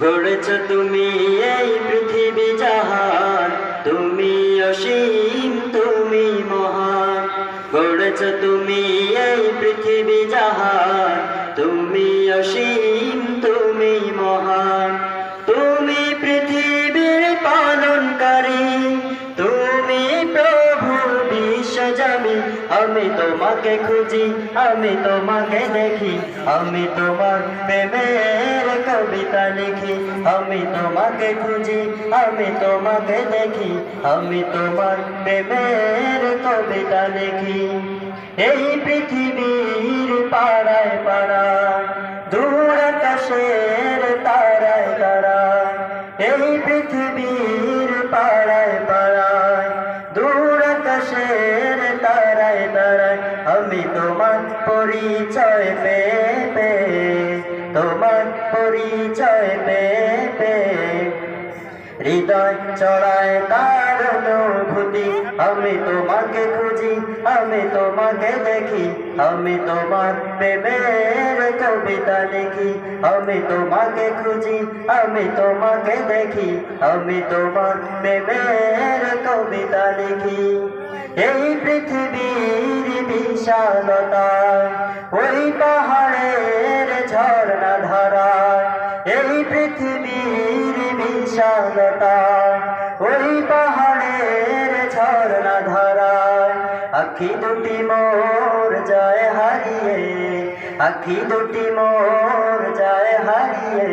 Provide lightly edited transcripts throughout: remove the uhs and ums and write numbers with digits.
গড়েছ তুমি এই পৃথিবী জাহান, তুমি অসীম তুমি মহান। গড়েছ তুমি এই পৃথিবী জাহান, তুমি অসীম তুমি মহান। তুমি পৃথিবীর পালনকারী, তুমি প্রভু বিশ্বজামি। আমি তোমাকে খুঁজি, আমি তোমাকে দেখি, আমি তোমার প্রেমের কবিতা লিখি। আমি তোমাকে খুঁজি, আমি তোমাকে দেখি, আমি তোমার প্রেমের কবিতা লিখি। এই পৃথিবীর পাড়ায় পাড়ায়, দূর আকাশের তারায় তারায়, এই পৃথিবীর পাড়ায় পাড়ায়, দূর আকাশের তারায় তারায়, আমি তোমার পরিচয় পেয়ে, তোমার পরিচয় পেয়ে, হৃদয় চড়ায় তার অনুভূতি। আমি তোমাকে খুঁজি, আমি তোমাকে দেখি, আমি তোমার প্রেমের কবিতা লিখি। আমি তোমাকে খুঁজি, আমি তোমাকে দেখি, আমি তোমার প্রেমের কবিতা লিখি। এই পৃথিবীর বিশালতায়, ওই পাহাড়ের ঝর্ণা ধারায়, এই পৃথিবীর বিশালতায়, ওই পাহাড়ের ঝর্ণা ধারায়, আখি দুটি মোর যায় হারিয়ে, আখি দুটি মোর যায় হারিয়ে,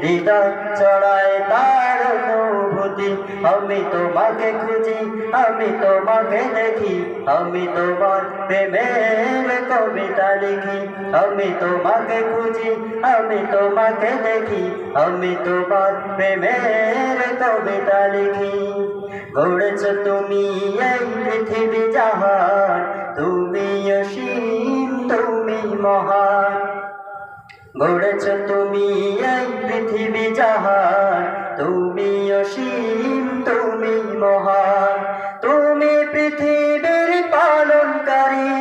হৃদয় চড়ায় তার অনুভূতি। আমি তোমাকে খুঁজি, আমি তোমাকে দেখি, আমি তোমার প্রেমের কবিতা লিখি। আমি তোমাকে খুঁজি, আমি তোমাকে দেখি, আমি তোমার প্রেমের কবিতা লিখি। গড়েছ তুমি এই পৃথিবী জাহান, তুমি অসীম তুমি মহান। গড়েছ তুমি এই পৃথিবী জাহান, তুমি অসীম তুমি মহান। তুমি পৃথিবীর পালনকারী,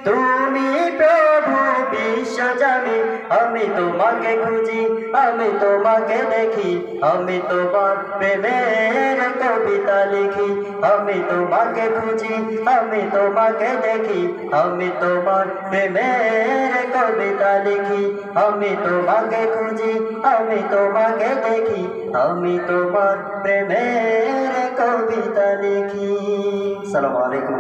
তুমি প্রভু বিশ্বজামি। আমি তোমাকে খুঁজি, আমি তোমাকে দেখি, আমি তোমার প্রেমের কবিতা লিখি। আমি তোমাকে খুঁজি, আমি তোমাকে দেখি, আমি তোমার প্রেমের কবিতা লিখি। আমি তোমাকে খুঁজি, আমি তোমাকে দেখি, আমি তোমার প্রেমের কবিতা লিখি। আসসালামু আলাইকুম।